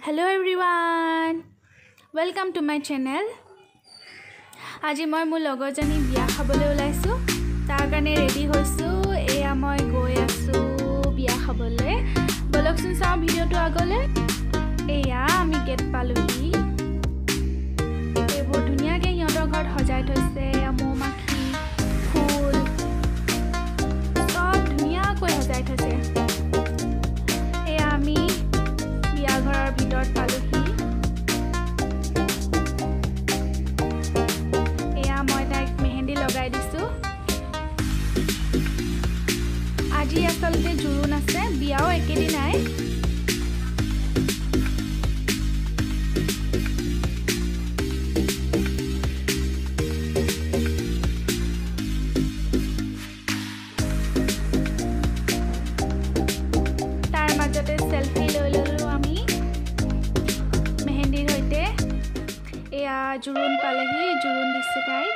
Hello everyone, welcome to my channel. আজি মই মোৰ লগৰজনী বিয়া খাবলৈ ওলাইছো তাৰ কাৰণে ৰেডি হৈছো এয়া মই গৈ আছো বিয়া খাবলৈ বলকচোন চাও ভিডিওটো আগলৈ এয়া আমি গেট পালোহি এইবোৰ ধুনীয়াকৈ ইহঁতৰ ঘৰত সজাই থৈছে মৌমাখি ফুল সব ধুনীয়াকৈ সজাই থৈছে এয়া আমি বিয়া ঘৰৰ ভিতৰত পালোহি আজি আসলতে জুৰুন আছে বিয়াও একেদিনাই তাৰ মাজতে সেলফি লৈ ললো আমি মেহেন্দিৰ হৈতে এয়া জুৰুন পালেহি জুৰুন দিছে তাই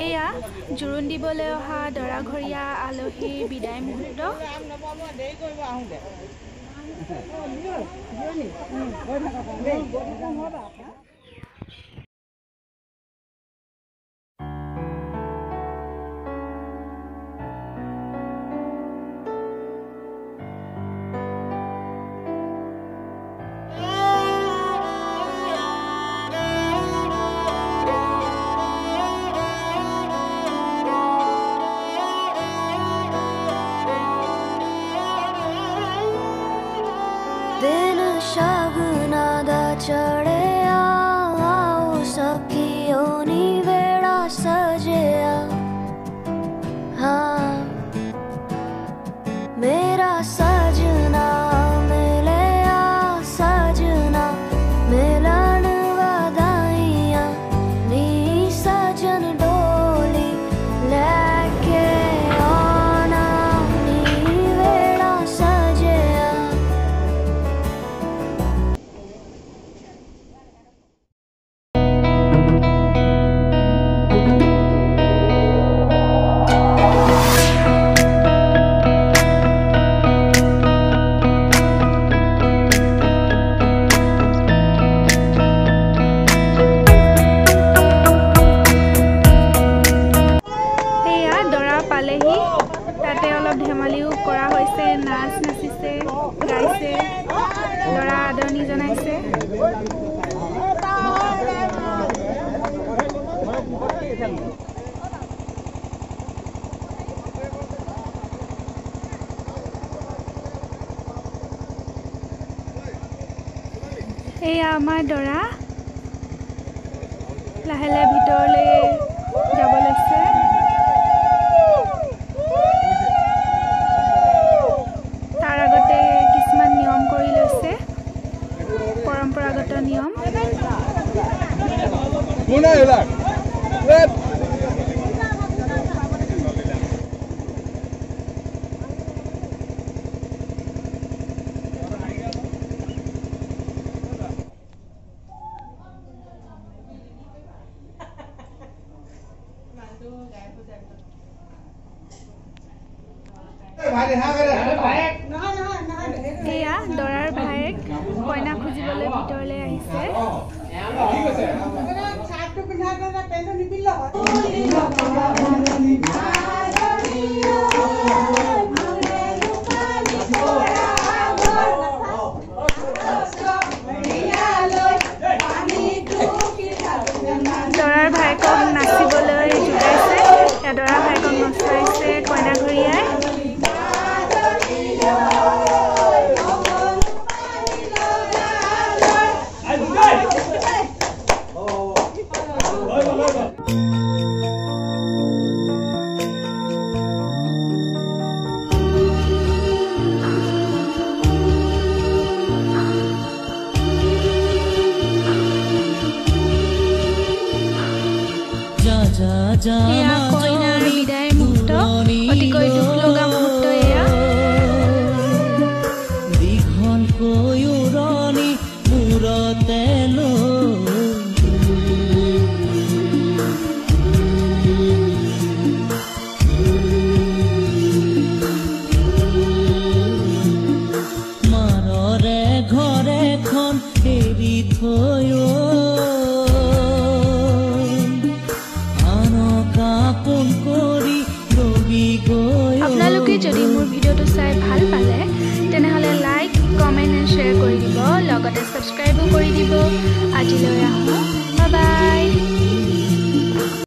এয়া জুৰুন দিবলৈ অহা দৰাঘৰীয়া আলহীৰ বিদায় মুহূৰ্ত दिन शगुना दा चढ़े आओ सखियों नी वेड़ा सजिया हाँ मेरा सजना मिले आ सजना मिलन वधाइयां नी सजन डोली लेके आना नी वेड़ा सजिया পালেহি তাতে অলপ ধেমালিও কৰা হৈছে নাচ নাচিছে গাইছে লৰা আদৰণি জনাইছে এয়া আমাৰ দৰা লাহে লাহে ভিতৰলৈ যাব লৈছে পৰম্পৰাগত নিয়ম এয়া দৰাৰ ভায়েক কইনা খুজিবলৈ ভিতৰলৈ আহিছে দৰাৰ ভায়েকক নাচিবলৈ জোগাইছে দৰাৰ ভায়েকক নচাইছে কইনা ঘৰীয়াই থৈ আনক আপোন কৰি ৰবি গৈ আপোনালোকে যদি মোৰ ভিডিঅ'টো চাই ভাল পালে তেনেহ'লে লাইক কমেণ্ট এণ্ড শ্বেয়াৰ কৰি দিব লগতে ছাবস্ক্ৰাইবো কৰি দিব আজিলৈ আহোঁ